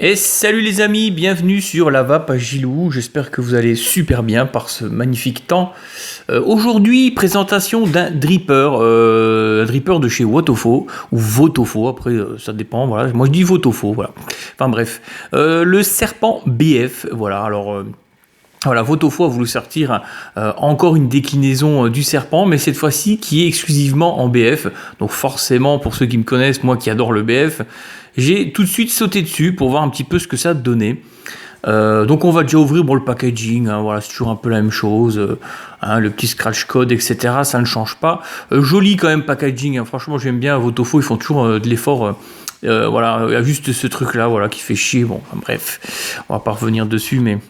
Et salut les amis, bienvenue sur la vape à Gilou, j'espère que vous allez super bien par ce magnifique temps. Aujourd'hui, présentation d'un dripper, un dripper de chez Wotofo, ou Votofo, après ça dépend, voilà, moi je dis Votofo, voilà. Enfin bref, le Serpent BF, voilà, alors... Voilà, Votofo a voulu sortir encore une déclinaison du Serpent, mais cette fois-ci qui est exclusivement en BF. Donc forcément, pour ceux qui me connaissent, moi qui adore le BF, j'ai tout de suite sauté dessus pour voir un petit peu ce que ça donnait. Donc on va déjà ouvrir le packaging, hein, voilà, c'est toujours un peu la même chose, hein, le petit scratch code, etc. Ça ne change pas. Joli quand même packaging, hein, franchement j'aime bien Votofo, ils font toujours de l'effort. Voilà, il y a juste ce truc-là, voilà, qui fait chier. Bon, bref, on va pas revenir dessus, mais...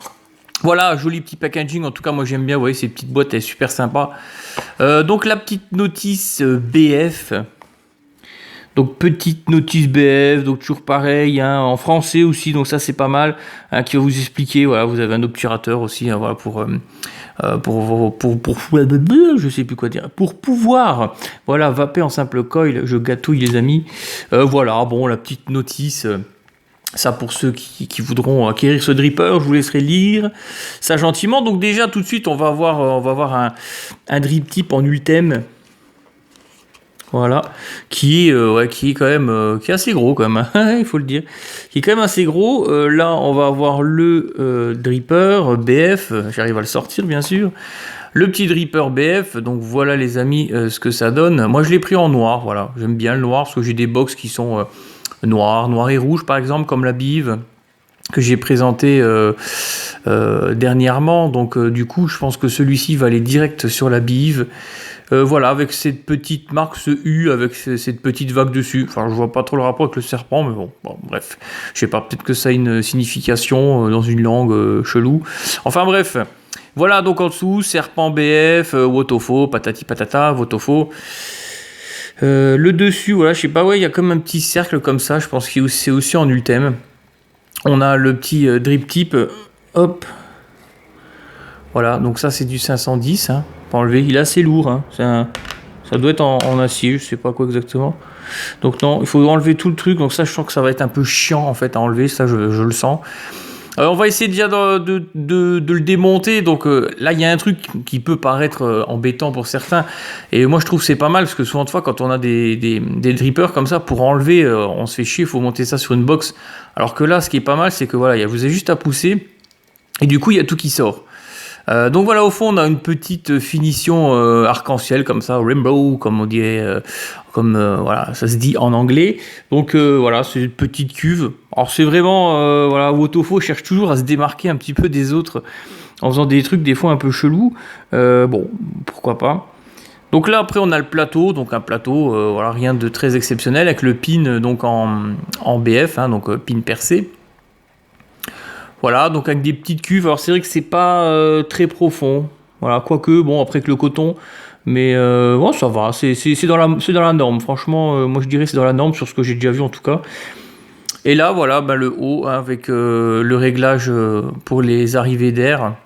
Voilà, joli petit packaging, en tout cas moi j'aime bien, vous voyez ces petites boîtes, elle est super sympa. Donc la petite notice BF, donc petite notice BF, donc toujours pareil, hein, en français aussi, donc ça c'est pas mal, hein, qui va vous expliquer, voilà, vous avez un obturateur aussi, hein, voilà, pour je sais plus quoi dire, pour pouvoir, voilà, vaper en simple coil, je gâtouille les amis, voilà, bon, la petite notice... Ça pour ceux qui voudront acquérir ce dripper, je vous laisserai lire ça gentiment. Donc déjà tout de suite on va avoir un drip tip en ultime. Voilà, qui est quand même qui est assez gros quand même, hein, il faut le dire. Qui est quand même assez gros. Là on va avoir le dripper BF, j'arrive à le sortir bien sûr. Le petit dripper BF, donc voilà les amis ce que ça donne. Moi je l'ai pris en noir, voilà. J'aime bien le noir parce que j'ai des box qui sont... noir et rouge par exemple, comme la Bive que j'ai présenté dernièrement, donc du coup je pense que celui-ci va aller direct sur la Bive, voilà, avec cette petite marque, ce U avec cette petite vague dessus. Enfin je vois pas trop le rapport avec le serpent, mais bon bref, je sais pas, peut-être que ça a une signification dans une langue chelou, enfin bref. Voilà, donc en dessous, Serpent BF, Wotofo, patati patata, Votofo. Le dessus, voilà, je sais pas, ouais, il y a comme un petit cercle comme ça, je pense que c'est aussi en ultime. On a le petit drip tip, hop. Voilà, donc ça c'est du 510, hein, pour enlever, il est assez lourd, hein, ça doit être en acier, je sais pas quoi exactement. Donc non, il faut enlever tout le truc, donc ça je sens que ça va être un peu chiant en fait à enlever, ça je le sens. On va essayer déjà de le démonter. Donc là, il y a un truc qui peut paraître embêtant pour certains. Et moi, je trouve que c'est pas mal parce que souvent de fois, quand on a des drippers comme ça, pour enlever, on se fait chier, il faut monter ça sur une box. Alors que là, ce qui est pas mal, c'est que voilà, vous avez juste à pousser et du coup, il y a tout qui sort. Donc voilà, au fond, on a une petite finition arc-en-ciel comme ça, rainbow, comme on dirait, voilà, ça se dit en anglais. Donc voilà, c'est une petite cuve. Alors c'est vraiment, voilà, Wotofo cherche toujours à se démarquer un petit peu des autres en faisant des trucs des fois un peu chelous. Bon, pourquoi pas. Donc là, après, on a le plateau, donc un plateau, voilà, rien de très exceptionnel, avec le pin donc en BF, hein, donc pin percé. Voilà, donc avec des petites cuves. Alors c'est vrai que c'est pas très profond. Voilà, quoique, bon, après que le coton, mais bon, ça va, c'est dans la norme. Franchement, moi je dirais c'est dans la norme sur ce que j'ai déjà vu en tout cas. Et là, voilà, ben, le haut, hein, avec le réglage pour les arrivées d'air.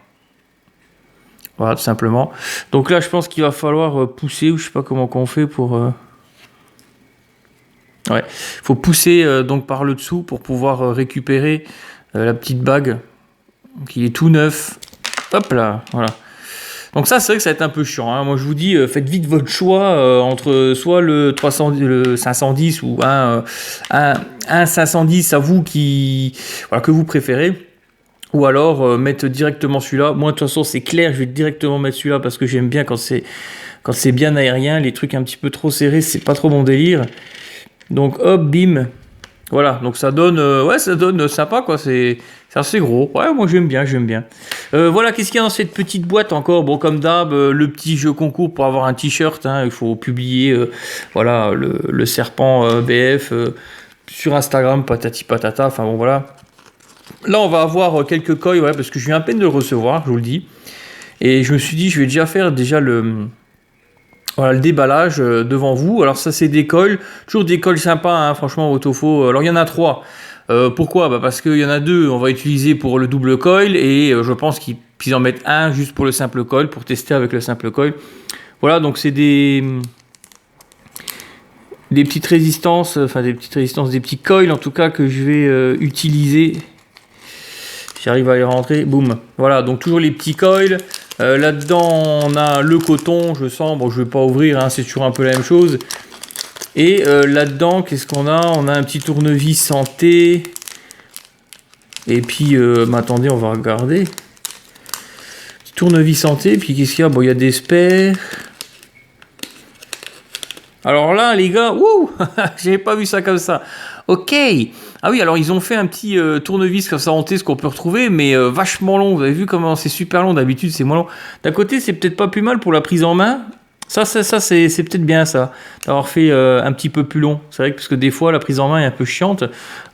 Voilà, tout simplement. Donc là, je pense qu'il va falloir pousser, ou je sais pas comment on fait pour... Ouais, il faut pousser donc par le dessous pour pouvoir récupérer la petite bague qui est tout neuf. Hop là, voilà. Donc ça, c'est vrai que ça va être un peu chiant, hein. Moi, je vous dis, faites vite votre choix entre soit le 510 ou un 510 à vous voilà, que vous préférez. Ou alors mettre directement celui-là. Moi, de toute façon, c'est clair, je vais directement mettre celui-là parce que j'aime bien quand c'est bien aérien. Les trucs un petit peu trop serrés, c'est pas trop mon délire. Donc hop, bim. Voilà, donc ça donne, ouais, ça donne sympa, quoi. C'est assez gros. Ouais, moi j'aime bien. Voilà, qu'est-ce qu'il y a dans cette petite boîte encore? Bon, comme d'hab, le petit jeu concours pour avoir un t-shirt, hein. Il faut publier, voilà, le serpent BF sur Instagram, patati patata. Enfin bon, voilà. Là, on va avoir quelques coils, ouais, parce que je viens à peine de le recevoir, je vous le dis. Et je me suis dit, je vais déjà faire voilà, le déballage devant vous. Alors ça c'est des coils, toujours des coils sympas, hein, franchement Wotofo. Alors il y en a 3. Pourquoi? Parce qu'il y en a 2 on va utiliser pour le double coil et je pense qu'ils en mettent un juste pour le simple coil, pour tester avec le simple coil. Voilà, donc c'est des des petites résistances, enfin des petits coils en tout cas que je vais utiliser. J'arrive à les rentrer, boum. Voilà, donc toujours les petits coils. Là-dedans, on a le coton, je sens, bon, je vais pas ouvrir, hein, c'est toujours un peu la même chose. Et là-dedans, qu'est-ce qu'on a? On a un petit tournevis santé. Et puis, attendez, on va regarder. Petit tournevis santé, puis qu'est-ce qu'il y a? Bon, il y a des spares. Alors là, les gars, wouh, j'avais pas vu ça comme ça. Ok. Ah oui, alors ils ont fait un petit tournevis comme ça en ce qu'on peut retrouver, mais vachement long. Vous avez vu comment c'est super long, d'habitude c'est moins long. D'un côté, c'est peut-être pas plus mal pour la prise en main. Ça c'est peut-être bien ça, d'avoir fait un petit peu plus long. C'est vrai que parce que des fois, la prise en main est un peu chiante.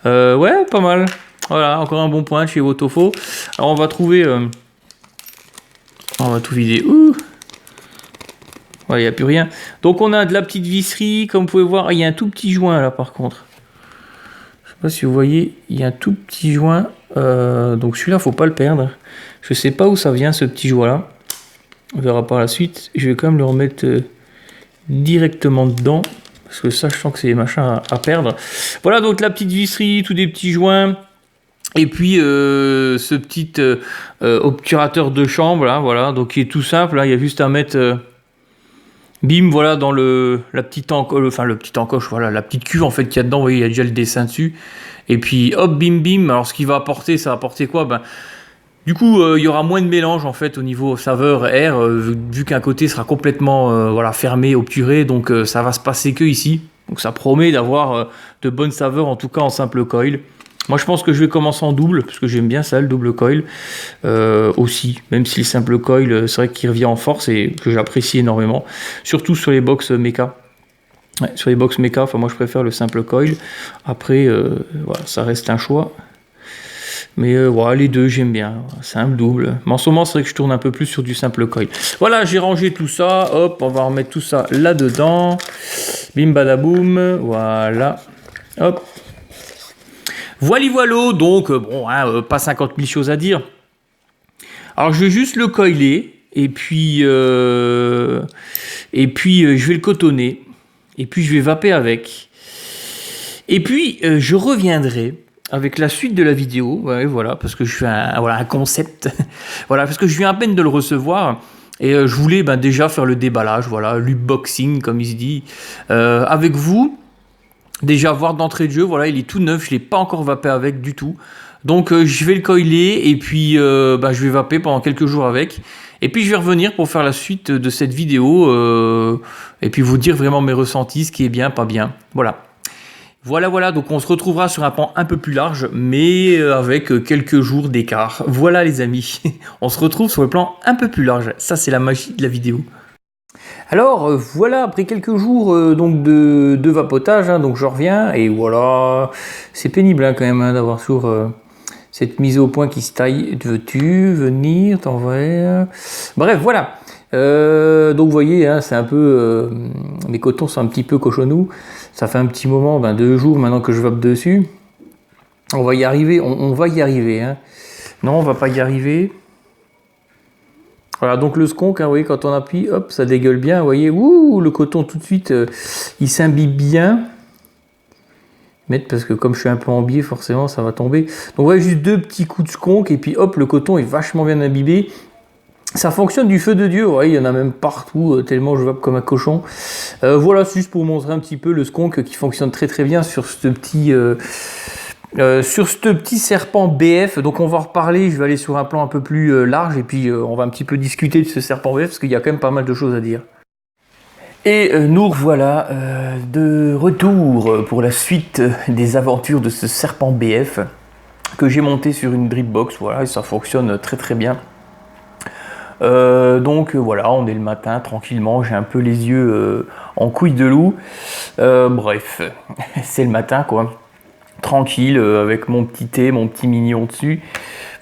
Ouais, pas mal. Voilà, encore un bon point chez Wotofo. Alors on va trouver... on va tout vider. Ouh. Ouais, il n'y a plus rien. Donc on a de la petite visserie, comme vous pouvez voir. Il y a un tout petit joint là par contre. Je sais pas si vous voyez, il y a un tout petit joint. Donc celui-là, faut pas le perdre. Je sais pas où ça vient ce petit joint là. On verra par la suite. Je vais quand même le remettre directement dedans. Parce que ça, je sens que c'est des machins à perdre. Voilà, donc la petite visserie, tous des petits joints. Et puis ce petit obturateur de chambre là, voilà. Donc qui est tout simple. Là, il y a juste à mettre... bim, voilà, dans la petite encoche, enfin le petit encoche, voilà, la petite cuve en fait qu'il y a dedans, vous voyez, il y a déjà le dessin dessus. Et puis hop, bim, bim. Alors ce qui va apporter, ça va apporter quoi? Ben, du coup, il y aura moins de mélange en fait au niveau saveur air, vu qu'un côté sera complètement voilà, fermé, obturé, donc ça va se passer que ici. Donc ça promet d'avoir de bonnes saveurs, en tout cas en simple coil. Moi je pense que je vais commencer en double, parce que j'aime bien ça, le double coil aussi, même si le simple coil, c'est vrai qu'il revient en force et que j'apprécie énormément, surtout sur les box mecha. Ouais, sur les box mecha, enfin moi je préfère le simple coil. Après, voilà, ça reste un choix. Mais voilà, les deux j'aime bien, simple, double. Mais en ce moment c'est vrai que je tourne un peu plus sur du simple coil. Voilà, j'ai rangé tout ça, hop, on va remettre tout ça là-dedans. Bim badaboum, voilà, hop. Voilà, donc bon, hein, pas 50 000 choses à dire. Alors je vais juste le coiler et puis je vais le cotonner et puis je vais vaper avec. Et puis je reviendrai avec la suite de la vidéo, ouais, voilà, parce que je fais un concept, voilà, parce que je viens à peine de le recevoir. Et je voulais déjà faire le déballage, voilà, l'unboxing comme il se dit, avec vous. Déjà voir d'entrée de jeu, voilà, il est tout neuf, je l'ai pas encore vapé avec du tout. Donc je vais le coiler et puis je vais vaper pendant quelques jours avec. Et puis je vais revenir pour faire la suite de cette vidéo et puis vous dire vraiment mes ressentis, ce qui est bien, pas bien. Voilà, donc on se retrouvera sur un pan un peu plus large, mais avec quelques jours d'écart. Voilà les amis, on se retrouve sur le plan un peu plus large. Ça c'est la magie de la vidéo. Alors voilà, après quelques jours donc de vapotage, hein, donc je reviens et voilà, c'est pénible hein, quand même hein, d'avoir sur cette mise au point qui se taille. Veux-tu venir, t'envers? Bref, voilà. Donc vous voyez, hein, c'est un peu, mes cotons sont un petit peu cochonnous. Ça fait un petit moment, 2 jours maintenant que je vape dessus. On va y arriver, on va y arriver. Hein. Non, on va pas y arriver. Voilà, donc le skunk, hein, vous voyez, quand on appuie, hop, ça dégueule bien, vous voyez, ouh, le coton tout de suite, il s'imbibe bien. Parce que comme je suis un peu en biais, forcément, ça va tomber. Donc vous voyez, juste 2 petits coups de skunk, et puis hop, le coton est vachement bien imbibé. Ça fonctionne du feu de Dieu, ouais, il y en a même partout, tellement je vape comme un cochon. Voilà, juste pour vous montrer un petit peu le skunk qui fonctionne très très bien sur ce petit serpent BF. Donc on va en reparler, je vais aller sur un plan un peu plus large et puis on va un petit peu discuter de ce serpent BF parce qu'il y a quand même pas mal de choses à dire. Et nous revoilà de retour pour la suite des aventures de ce serpent BF que j'ai monté sur une Dripbox, voilà, et ça fonctionne très très bien. Donc voilà, on est le matin tranquillement, j'ai un peu les yeux en couille de loup. Bref, c'est le matin quoi. Tranquille, avec mon petit thé, mon petit mignon dessus.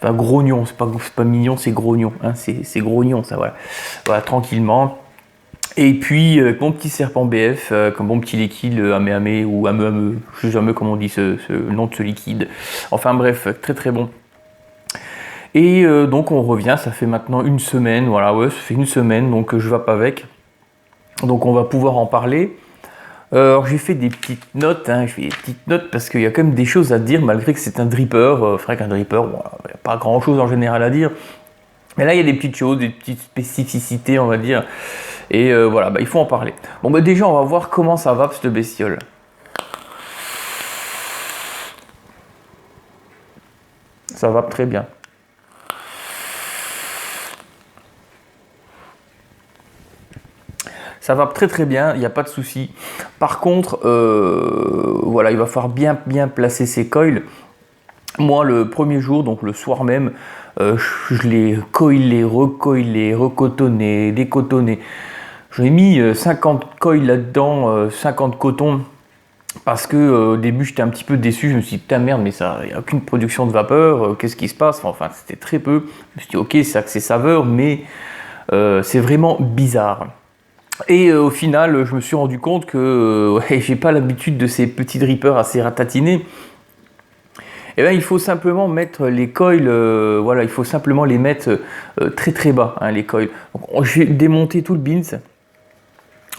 Enfin, grognon, c'est pas mignon, c'est grognon. Hein, c'est grognon, ça, voilà. Voilà, tranquillement. Et puis, avec mon petit serpent BF, comme mon petit liquide, le Amé ou Ame, je sais jamais comment on dit le nom de ce liquide. Enfin, bref, très très bon. Et donc, on revient, ça fait maintenant 1 semaine, voilà, ouais, ça fait 1 semaine, donc je vape avec. Donc, on va pouvoir en parler. Alors j'ai fait des petites notes, hein, je fais des petites notes parce qu'il y a quand même des choses à dire malgré que c'est un dripper. C'est vrai qu'un dripper, bon, il n'y a pas grand chose en général à dire. Mais là il y a des petites choses, des petites spécificités on va dire. Et voilà, il faut en parler. Bon déjà on va voir comment ça va cette bestiole. Ça va très bien. Ça va très très bien, il n'y a pas de souci. Par contre, voilà, il va falloir bien placer ses coils. Moi, le premier jour, donc le soir même, je l'ai coilé, recoilé, recotonné, décotonné. J'ai mis 50 coils là-dedans, 50 cotons. Parce que au début j'étais un petit peu déçu, je me suis dit putain merde mais ça, il n'y a aucune production de vapeur, qu'est-ce qui se passe, enfin c'était très peu. Je me suis dit ok c'est que c'est saveur mais c'est vraiment bizarre. Et au final je me suis rendu compte que ouais, j'ai pas l'habitude de ces petits drippers assez ratatinés. Et bien il faut simplement mettre les coils, voilà il faut simplement les mettre très très bas hein, les coils. Donc j'ai démonté tout le bins.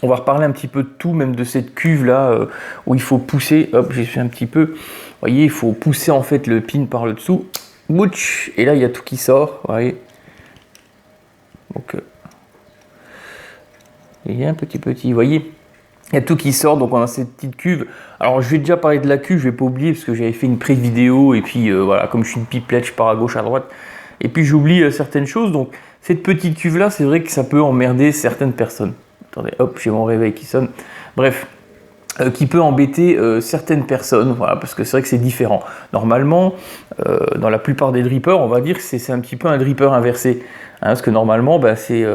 On va reparler un petit peu de tout, même de cette cuve là où il faut pousser. Hop, j'ai fait un petit peu. Vous voyez, il faut pousser en fait le pin par le dessous. Bouch, et là il y a tout qui sort. Vous voyez. Donc, il y a un petit. Vous voyez, il y a tout qui sort. Donc on a cette petite cuve. Alors je vais déjà parler de la cuve, je vais pas oublier parce que j'avais fait une pré-vidéo et puis voilà, comme je suis une pipelette, je pars à gauche, à droite. Et puis j'oublie certaines choses. Donc cette petite cuve là, c'est vrai que ça peut emmerder certaines personnes. Attendez, hop, j'ai mon réveil qui sonne. Bref, qui peut embêter certaines personnes, voilà, parce que c'est vrai que c'est différent. Normalement, dans la plupart des drippers, on va dire que c'est un petit peu un dripper inversé. Hein, parce que normalement, c'est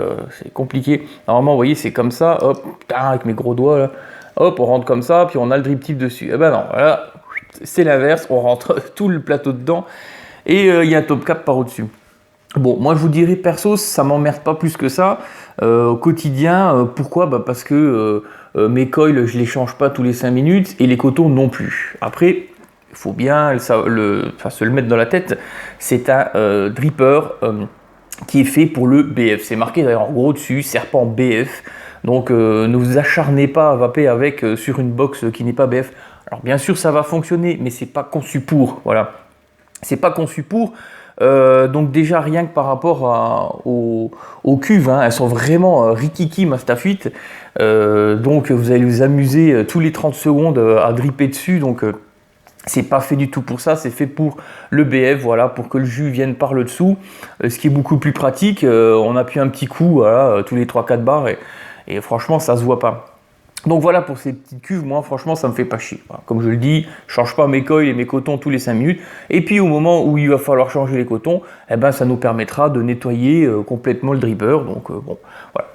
compliqué. Normalement, vous voyez, c'est comme ça, hop, avec mes gros doigts, là, hop, on rentre comme ça, puis on a le drip tip dessus. Eh ben non, voilà, c'est l'inverse, on rentre tout le plateau dedans, et il y a un top cap par au-dessus. Bon, moi je vous dirais perso, ça m'emmerde pas plus que ça au quotidien. Pourquoi parce que mes coils, je les change pas tous les 5 minutes et les cotons non plus. Après, il faut bien se le mettre dans la tête. C'est un dripper qui est fait pour le BF. C'est marqué d'ailleurs en gros dessus, Serpent BF. Donc ne vous acharnez pas à vaper avec sur une box qui n'est pas BF. Alors bien sûr ça va fonctionner, mais c'est pas conçu pour. Voilà, c'est pas conçu pour. Donc déjà rien que par rapport aux cuves, hein, elles sont vraiment rikiki Mastafuite. Donc vous allez vous amuser tous les 30 secondes à dripper dessus. Donc c'est pas fait du tout pour ça, c'est fait pour le BF, voilà, pour que le jus vienne par le dessous. Ce qui est beaucoup plus pratique, on appuie un petit coup, voilà, tous les 3-4 bars et franchement ça se voit pas. Donc voilà pour ces petites cuves, moi franchement ça me fait pas chier. Voilà, comme je le dis, je change pas mes coils et mes cotons tous les 5 minutes. Et puis au moment où il va falloir changer les cotons, eh ben, ça nous permettra de nettoyer complètement le dripper. Donc bon, voilà.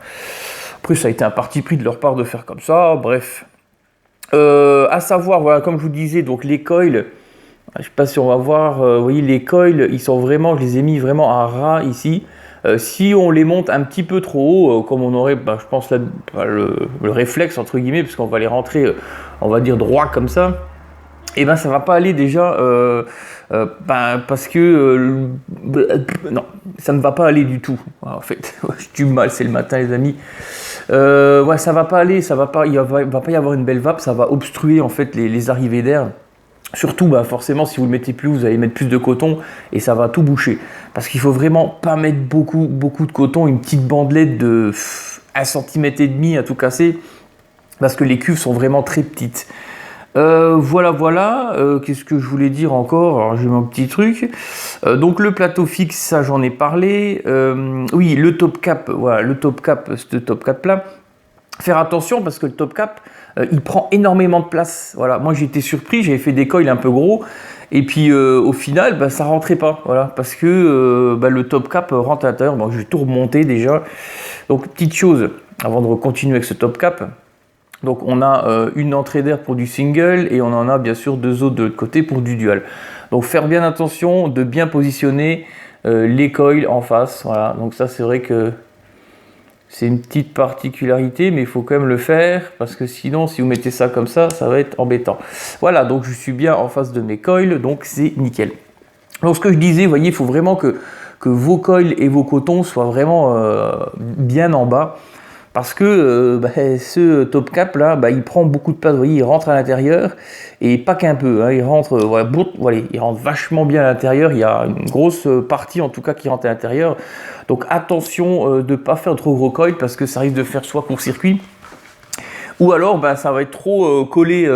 Après ça a été un parti pris de leur part de faire comme ça, bref. À savoir, voilà, comme je vous disais, donc les coils, je sais pas si on va voir, vous voyez les coils, ils sont vraiment, je les ai mis vraiment à ras ici. Si on les monte un petit peu trop haut, comme on aurait, je pense, le réflexe, entre guillemets, parce qu'on va les rentrer, on va dire, droit comme ça, et ben ça va pas aller déjà, parce que, non, ça ne va pas aller du tout. En fait, je tue mal, c'est le matin, les amis. Ouais, ça va pas aller, il va pas y avoir une belle vape, ça va obstruer, en fait, les arrivées d'air. Surtout, forcément, si vous le mettez plus, vous allez mettre plus de coton et ça va tout boucher. Parce qu'il faut vraiment pas mettre beaucoup de coton, une petite bandelette de 1,5 cm à tout casser, parce que les cuves sont vraiment très petites. Voilà. Qu'est-ce que je voulais dire encore? Alors j'ai mon petit truc. Donc le plateau fixe, ça j'en ai parlé. Oui, le top cap, voilà, le top cap, ce top cap là. Faire attention parce que le top cap, il prend énormément de place. Voilà, moi j'ai été surpris, j'avais fait des coils un peu gros et puis au final, ça rentrait pas. Voilà, parce que le top cap rentre à l'intérieur. Bon, je vais tout remonter déjà. Donc petite chose avant de continuer avec ce top cap. Donc on a une entrée d'air pour du single et on en a bien sûr 2 autres de l'autre côté pour du dual. Donc faire bien attention de bien positionner les coils en face. Voilà, donc ça c'est vrai que c'est une petite particularité, mais il faut quand même le faire, parce que sinon, si vous mettez ça comme ça, ça va être embêtant. Voilà, donc je suis bien en face de mes coils, donc c'est nickel. Donc ce que je disais, vous voyez, il faut vraiment que vos coils et vos cotons soient vraiment bien en bas, parce que ce top cap là, il prend beaucoup de place, vous voyez, il rentre à l'intérieur, et pas qu'un peu, hein, il rentre, voilà, il rentre vachement bien à l'intérieur, il y a une grosse partie en tout cas qui rentre à l'intérieur, donc attention de ne pas faire trop gros coil, parce que ça risque de faire soit court-circuit, ou alors ça va être trop collé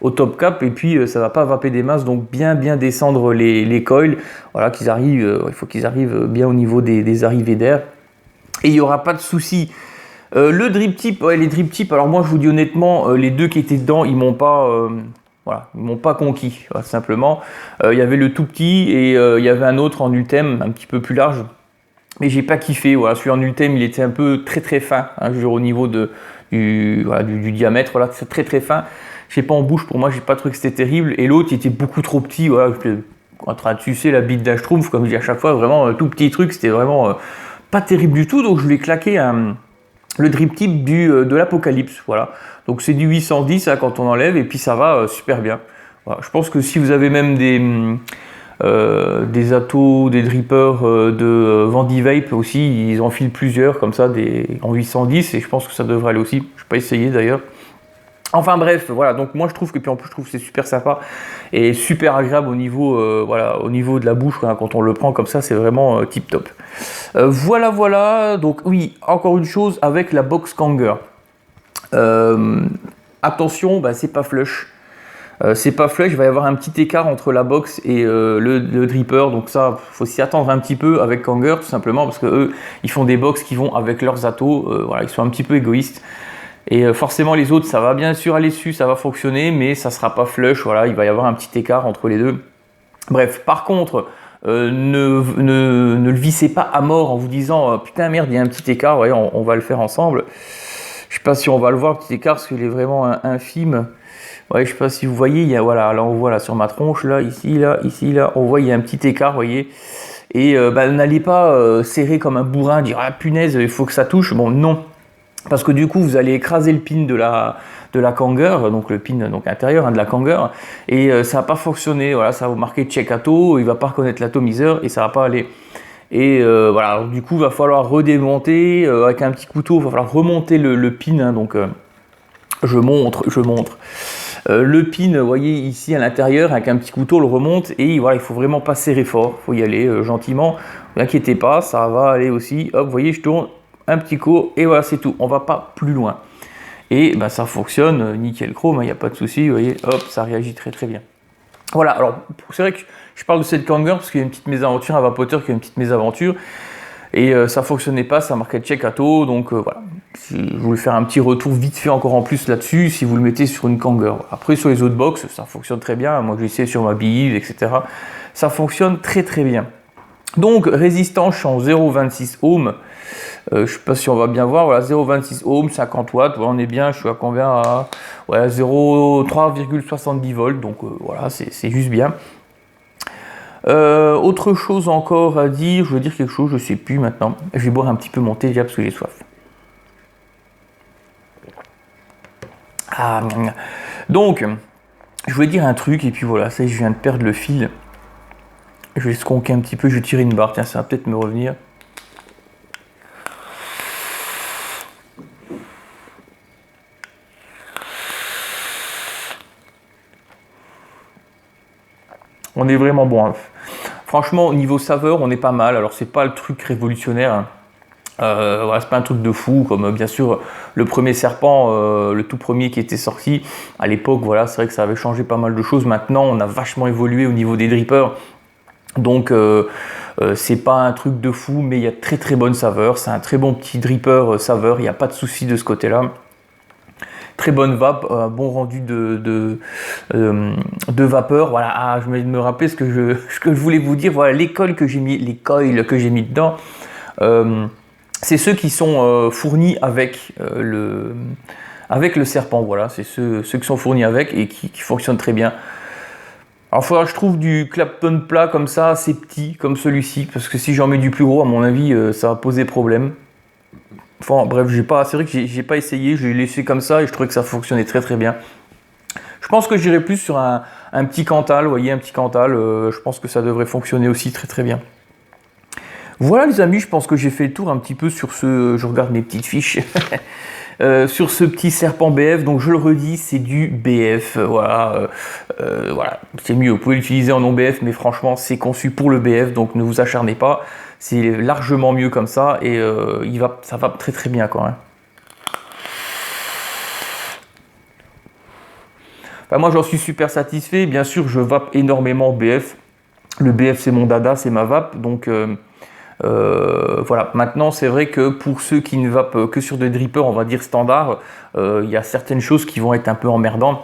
au top cap, et puis ça va pas vaper des masses, donc bien descendre les coils, voilà, qu'ils arrivent, il faut qu'ils arrivent bien au niveau des arrivées d'air, et il n'y aura pas de souci. Le drip tip, les drip tips, alors moi je vous dis honnêtement, les deux qui étaient dedans, ils m'ont pas conquis, voilà, simplement. Il y avait le tout petit, et il y avait un autre en Ultem, un petit peu plus large, mais j'ai pas kiffé, voilà, celui en Ultem il était un peu très fin, hein, je veux dire, au niveau du diamètre, voilà, c'est très fin. Je sais pas, en bouche, pour moi j'ai pas trouvé que c'était terrible, et l'autre il était beaucoup trop petit, voilà, j'étais en train de sucer la bite d'un schtroumpf, comme je dis à chaque fois, vraiment tout petit truc, c'était vraiment pas terrible du tout, donc je lui ai claqué le drip tip de l'Apocalypse, voilà. Donc c'est du 810 hein, quand on enlève, et puis ça va super bien. Voilà. Je pense que si vous avez même des atos, des drippers de Vandy Vape aussi, ils enfilent plusieurs comme ça en 810, et je pense que ça devrait aller aussi. Je n'ai pas essayé d'ailleurs. Enfin bref, voilà, donc moi je trouve que, puis en plus je trouve que c'est super sympa et super agréable au niveau, au niveau de la bouche, hein, quand on le prend comme ça, c'est vraiment tip top. Voilà, donc oui, encore une chose avec la box Kanger. Attention, c'est pas flush. C'est pas flush, il va y avoir un petit écart entre la box et le dripper, donc ça, faut s'y attendre un petit peu avec Kanger, tout simplement, parce que eux, ils font des box qui vont avec leurs atos, voilà, ils sont un petit peu égoïstes. Et forcément les autres, ça va bien sûr aller dessus, ça va fonctionner, mais ça sera pas flush, voilà, il va y avoir un petit écart entre les deux. Bref, par contre, ne le vissez pas à mort en vous disant putain merde, il y a un petit écart, voyez, on va le faire ensemble. Je sais pas si on va le voir, le petit écart, parce qu'il est vraiment infime. Ouais, je sais pas si vous voyez, il y a, voilà, là on voit là sur ma tronche, là, ici, là, on voit il y a un petit écart, voyez. Et n'allez pas serrer comme un bourrin, dire ah punaise, il faut que ça touche. Bon, non. Parce que du coup, vous allez écraser le pin de la Kanger, donc le pin donc intérieur hein, de la Kanger, et ça va pas fonctionner. Voilà, ça va vous marquer check ato, il va pas reconnaître l'atomiseur et ça va pas aller. Et voilà, alors, du coup, il va falloir redémonter avec un petit couteau, il va falloir remonter le pin. Hein, donc, je montre. Le pin, vous voyez ici à l'intérieur, avec un petit couteau, on le remonte et voilà, il faut vraiment pas serrer fort, il faut y aller gentiment. Ne vous inquiétez pas, ça va aller aussi. Hop, vous voyez, je tourne un petit coup et voilà, c'est tout. On va pas plus loin. Et ça fonctionne, nickel chrome, il n'y a pas de souci. Vous voyez, hop, ça réagit très bien. Voilà, alors c'est vrai que je parle de cette Kanger parce qu'il y a une petite mésaventure, un vapoteur qui a une petite mésaventure. Et ça fonctionnait pas, ça marquait check ato, donc voilà. Je voulais faire un petit retour vite fait encore en plus là-dessus, si vous le mettez sur une Kanger. Après sur les autres box, ça fonctionne très bien, moi j'ai essayé sur ma bille, etc. Ça fonctionne très bien. Donc résistance, je suis en 0,26 ohms, je sais pas si on va bien voir, voilà, 0,26 ohms, 50 watts, voilà, on est bien, je suis à combien, à 3,70 volts, donc voilà, c'est juste bien. Autre chose encore à dire, je veux dire quelque chose, je sais plus maintenant. Je vais boire un petit peu mon thé déjà parce que j'ai soif. Donc, je voulais dire un truc et puis voilà, ça y est, je viens de perdre le fil. Je vais esconquer un petit peu, je vais tirer une barre, tiens, ça va peut-être me revenir. On est vraiment bon. Hein. Franchement, au niveau saveur, on est pas mal. Alors, c'est pas le truc révolutionnaire. Hein. Voilà, c'est pas un truc de fou comme bien sûr le premier serpent, le tout premier qui était sorti à l'époque. Voilà, c'est vrai que ça avait changé pas mal de choses. Maintenant, on a vachement évolué au niveau des drippers. Donc, c'est pas un truc de fou, mais il y a très bonne saveur. C'est un très bon petit dripper saveur. Il n'y a pas de souci de ce côté-là. Très bonne vape, bon rendu de vapeur. Voilà, je vais me rappeler ce que je voulais vous dire. Voilà, les coils que j'ai mis dedans, c'est ceux qui sont fournis avec le serpent. Voilà, c'est ceux qui sont fournis avec et qui fonctionnent très bien. Alors, il faudra que je trouve du Clapton plat comme ça, assez petit, comme celui-ci, parce que si j'en mets du plus gros, à mon avis, ça va poser problème. Enfin bref, c'est vrai que j'ai pas essayé, je l'ai laissé comme ça et je trouvais que ça fonctionnait très bien. Je pense que j'irai plus sur un petit Cantal, vous voyez, un petit Cantal, je pense que ça devrait fonctionner aussi très bien. Voilà les amis, je pense que j'ai fait le tour un petit peu sur ce, je regarde mes petites fiches, sur ce petit serpent BF. Donc je le redis, c'est du BF, voilà, voilà, c'est mieux, vous pouvez l'utiliser en non BF, mais franchement c'est conçu pour le BF, donc ne vous acharnez pas, c'est largement mieux comme ça, et ça va très très bien quoi. Hein. Enfin, moi j'en suis super satisfait, bien sûr je vape énormément BF, le BF c'est mon dada, c'est ma vape, donc voilà. Maintenant, c'est vrai que pour ceux qui ne vapent que sur des drippers, on va dire standard, il y a certaines choses qui vont être un peu emmerdantes,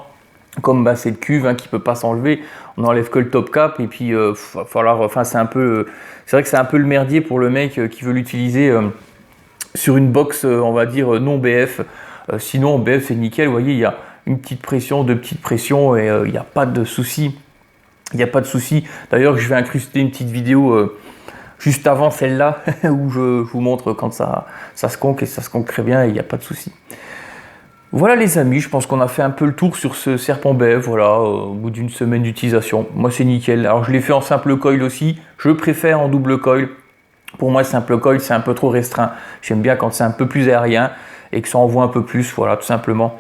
comme cette cuve hein, qui peut pas s'enlever. On enlève que le top cap et puis va falloir. Enfin, c'est vrai que c'est un peu le merdier pour le mec qui veut l'utiliser sur une box, on va dire non BF. Sinon, en BF c'est nickel. Vous voyez, il y a une petite pression, deux petites pressions et il n'y a pas de souci. Il n'y a pas de souci. D'ailleurs, je vais incruster une petite vidéo. Juste avant celle-là, où je vous montre quand ça se conque, et ça se conque très bien, et il n'y a pas de souci. Voilà les amis, je pense qu'on a fait un peu le tour sur ce serpent BF, voilà, au bout d'une semaine d'utilisation. Moi c'est nickel. Alors je l'ai fait en simple coil aussi, je préfère en double coil. Pour moi simple coil c'est un peu trop restreint. J'aime bien quand c'est un peu plus aérien, et que ça envoie un peu plus, voilà, tout simplement.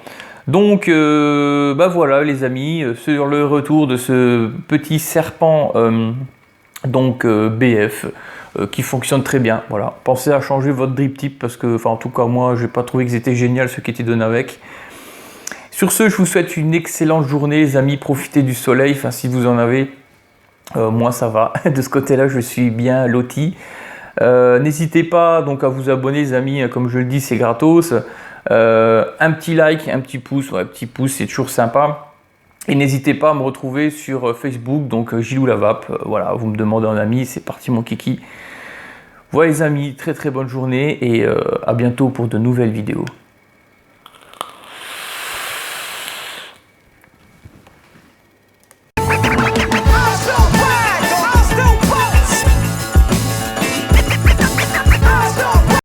Donc voilà les amis, sur le retour de ce petit serpent BF qui fonctionne très bien. Voilà, pensez à changer votre drip tip parce que, enfin en tout cas moi j'ai pas trouvé que c'était génial ce qui était donné avec. Sur ce, je vous souhaite une excellente journée les amis, profitez du soleil, enfin si vous en avez. Moi ça va, de ce côté là je suis bien loti. N'hésitez pas donc à vous abonner les amis, comme je le dis c'est gratos. Un petit like, un petit pouce, ouais, petit pouce c'est toujours sympa. Et n'hésitez pas à me retrouver sur Facebook, donc Gilou la Vape. Voilà, vous me demandez un ami, c'est parti mon kiki. Voilà les amis, très très bonne journée et à bientôt pour de nouvelles vidéos.